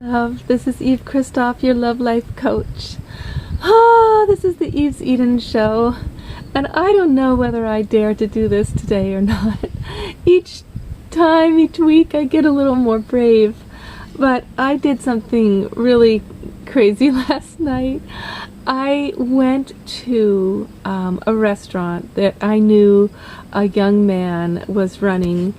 This is Eve Christoph, your love life coach. This is the Eve's Eden show, and I don't know whether I dare to do this today or not. Each week I get a little more brave, but I did something really crazy last night. I went to a restaurant that I knew a young man was running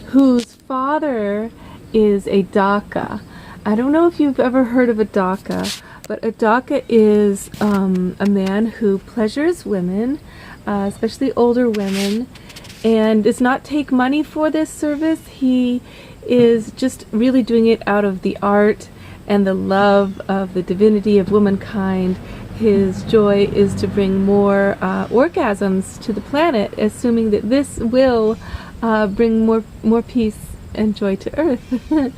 whose father is a Daka. I don't know if you've ever heard of a Daka, but a Daka is a man who pleasures women, especially older women, and does not take money for this service. He is just really doing it out of the art and the love of the divinity of womankind. His joy is to bring more orgasms to the planet, assuming that this will bring more peace and joy to Earth.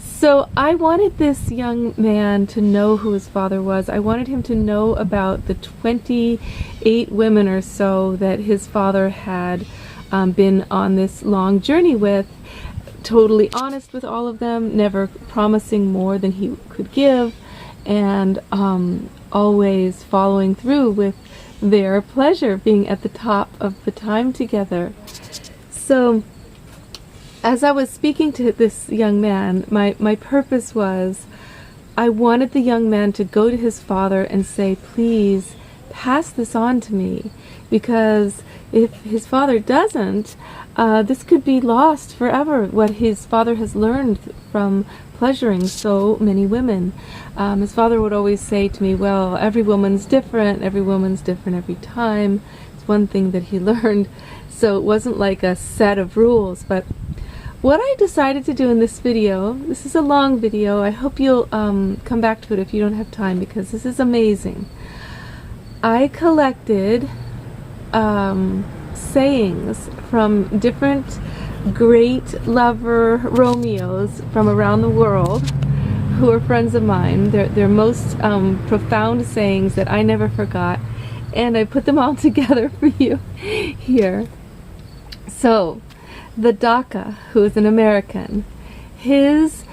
So I wanted this young man to know who his father was. I wanted him to know about the 28 women or so that his father had been on this long journey with, totally honest with all of them, never promising more than he could give, and always following through with their pleasure, being at the top of the time together. So as I was speaking to this young man, my purpose was, I wanted the young man to go to his father and say, please pass this on to me, because if his father doesn't, this could be lost forever, what his father has learned from pleasuring so many women. His father would always say to me, well, every woman's different every time. It's one thing that he learned, so it wasn't like a set of rules. But what I decided to do in this video, this is a long video, I hope you'll come back to it if you don't have time, because this is amazing. I collected sayings from different great lover Romeos from around the world who are friends of mine. They're most profound sayings that I never forgot, and I put them all together for you here. So the Daka, who is an American, his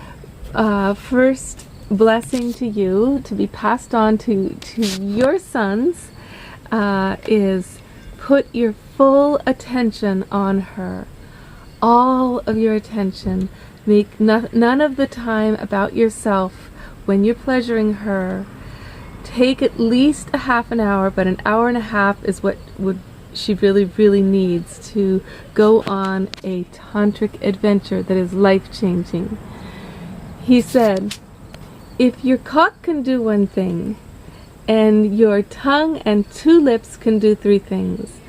first blessing to you, to be passed on to your sons, is put your full attention on her. All of your attention. Make none of the time about yourself when you're pleasuring her. Take at least a half an hour, but an hour and a half is what she really needs to go on a tantric adventure that is life-changing. He said, if your cock can do one thing, and your tongue and 2 lips can do 3 things,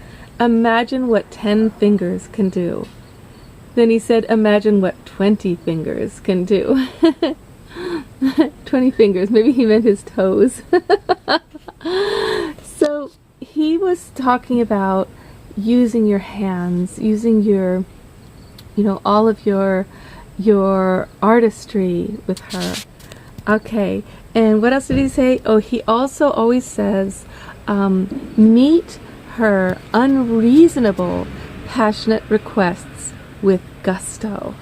imagine what 10 fingers can do. Then he said, imagine what 20 fingers can do. 20 fingers, maybe he meant his toes. So he was talking about using your hands, using your, all of your artistry with her. Okay, and what else did he say? Oh, he also always says, meet her unreasonable, passionate requests with gusto.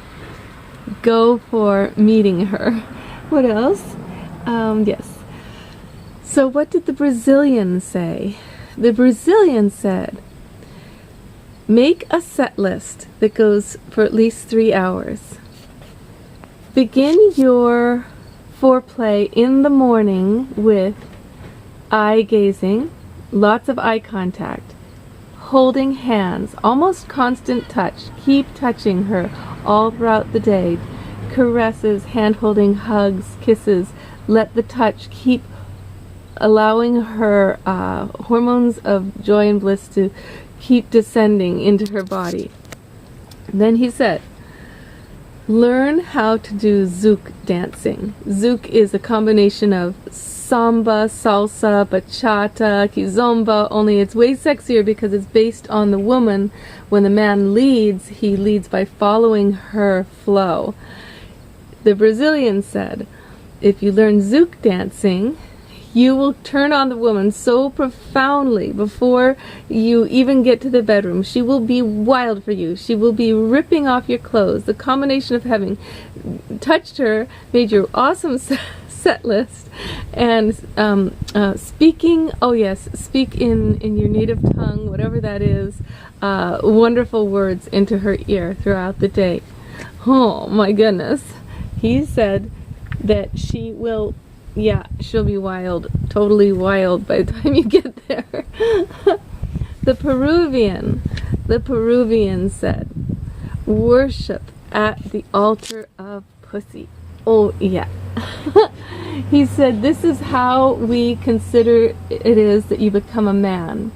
Go for meeting her. What else? Yes. So what did the Brazilian say? The Brazilian said, make a set list that goes for at least 3 hours. Begin your foreplay in the morning with eye gazing, lots of eye contact, holding hands, almost constant touch. Keep touching her all throughout the day. Caresses, hand-holding, hugs, kisses. Let the touch keep allowing her hormones of joy and bliss to keep descending into her body. Then he said, learn how to do zouk dancing. Zouk is a combination of samba, salsa, bachata, kizomba, only it's way sexier because it's based on the woman. When the man leads, he leads by following her flow. The Brazilian said, if you learn zouk dancing, You will turn on the woman so profoundly before you even get to the bedroom. She will be wild for you. She will be ripping off your clothes. The combination of having touched her, made your awesome set list, and speaking, oh yes, speak in your native tongue, whatever that is, wonderful words into her ear throughout the day. Oh my goodness. He said that she will, yeah, she'll be wild, totally wild by the time you get there. The Peruvian said, worship at the altar of pussy. Oh yeah. He said, this is how we consider it is that you become a man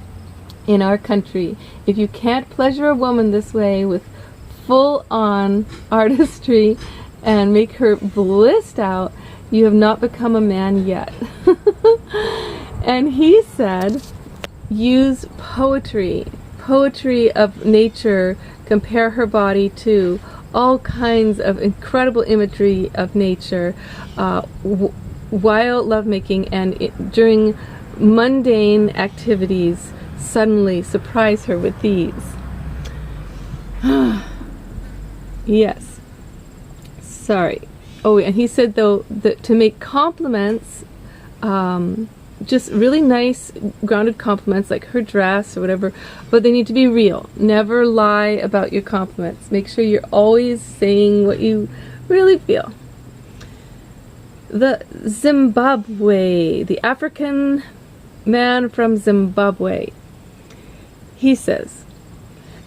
in our country. If you can't pleasure a woman this way with full-on artistry and make her blissed out, you have not become a man yet. And he said, use poetry of nature, compare her body to all kinds of incredible imagery of nature, while lovemaking, and during mundane activities, suddenly surprise her with these. Yes. Sorry. Oh, and he said, though, that to make compliments, just really nice, grounded compliments, like her dress or whatever, but they need to be real. Never lie about your compliments. Make sure you're always saying what you really feel. The Zimbabwe, the African man from Zimbabwe, he says,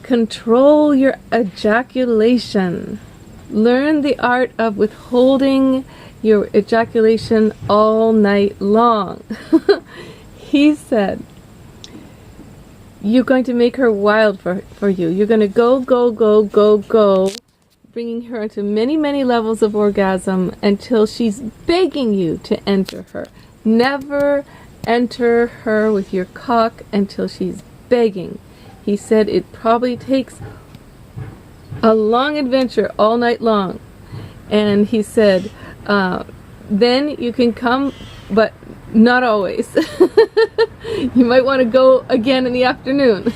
control your ejaculation. Learn the art of withholding your ejaculation all night long. He said, you're going to make her wild for you. You're going to go, bringing her into many, many levels of orgasm until she's begging you to enter her. Never enter her with your cock until she's begging. He said it probably takes a long adventure all night long. And he said, then you can come, but not always. You might want to go again in the afternoon.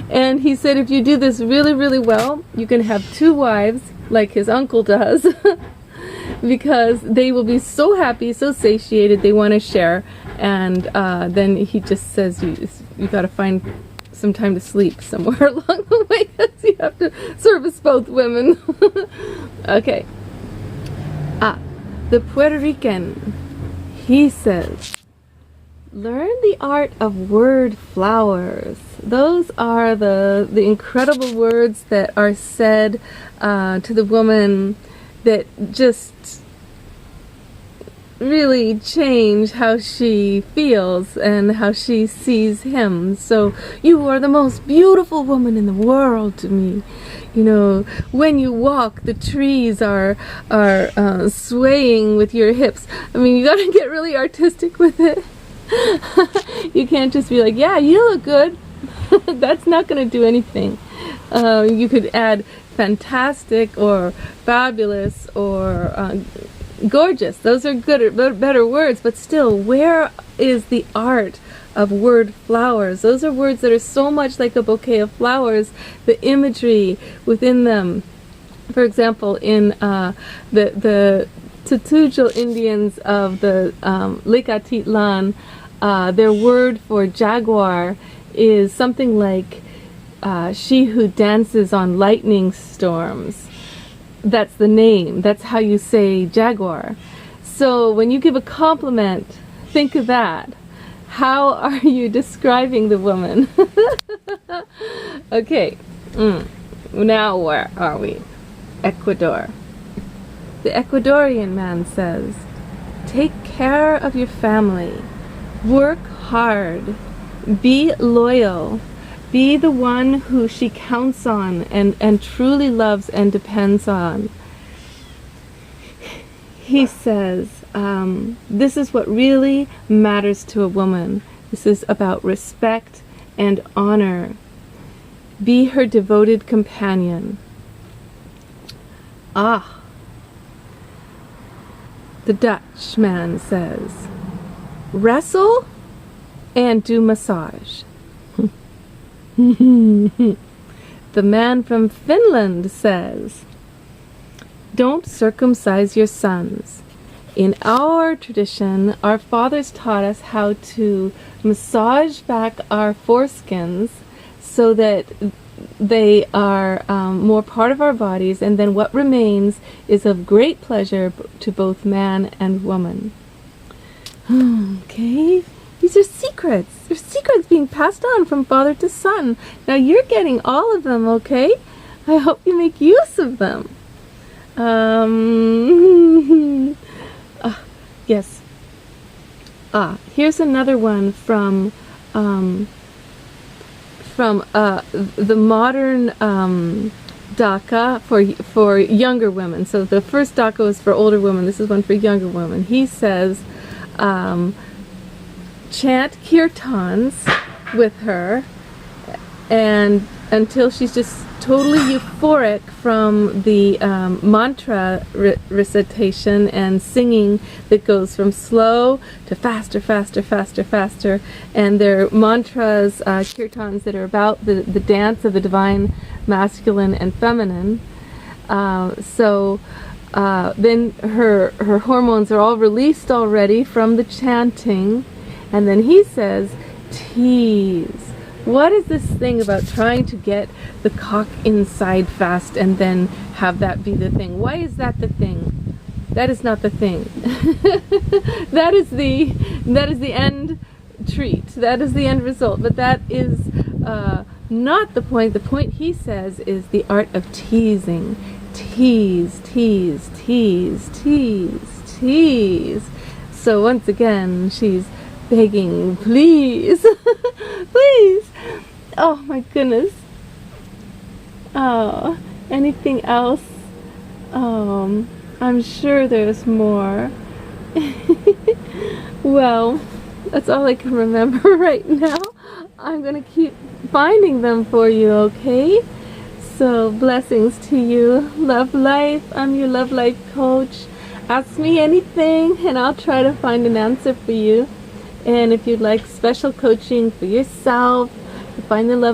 And he said if you do this really, really well, you can have 2 wives, like his uncle does, because they will be so happy, so satiated, they want to share. And then he just says you got to find some time to sleep somewhere along the way, because you have to service both women. Okay. The Puerto Rican, he says, learn the art of word flowers. Those are the incredible words that are said to the woman that just really change how she feels and how she sees him. So, you are the most beautiful woman in the world to me. You know, when you walk, the trees are swaying with your hips. I mean, you gotta get really artistic with it. You can't just be like, yeah, you look good. That's not gonna do anything. You could add fantastic or fabulous or gorgeous. Those are good, better words, but still, where is the art of word flowers? Those are words that are so much like a bouquet of flowers, the imagery within them. For example, in the Tutujil Indians of the Lake Atitlan, their word for jaguar is something like she who dances on lightning storms. That's the name. That's how you say jaguar. So when you give a compliment, think of that. How are you describing the woman? Okay. Now where are we? Ecuador. The Ecuadorian man says, take care of your family. Work hard. Be loyal. Be the one who she counts on and truly loves and depends on. He says, this is what really matters to a woman. This is about respect and honor. Be her devoted companion. The Dutch man says, wrestle and do massage. The man from Finland says, don't circumcise your sons. In our tradition, our fathers taught us how to massage back our foreskins so that they are more part of our bodies, and then what remains is of great pleasure to both man and woman. Okay, these are secrets. They're secrets being passed on from father to son. Now you're getting all of them, okay? I hope you make use of them. Yes. Here's another one from the modern Daka for younger women. So the first Daka was for older women. This is one for younger women. He says, chant kirtans with her, and until she's just totally euphoric from the mantra recitation and singing that goes from slow to faster, faster, faster, faster. And they're mantras, kirtans, that are about the dance of the divine masculine and feminine. Then her hormones are all released already from the chanting. And then he says, tease. What is this thing about trying to get the cock inside fast and then have that be the thing? Why is that the thing? That is not the thing. That is the end treat. That is the end result. But that is not the point. The point, he says, is the art of teasing. Tease, tease, tease, tease, tease. So once again, she's begging, please, please. Oh my goodness. Oh, anything else? I'm sure there's more. Well, that's all I can remember right now. I'm gonna keep finding them for you, okay? So blessings to you. Love life. I'm your love life coach. Ask me anything and I'll try to find an answer for you. And if you'd like special coaching for yourself, to find the love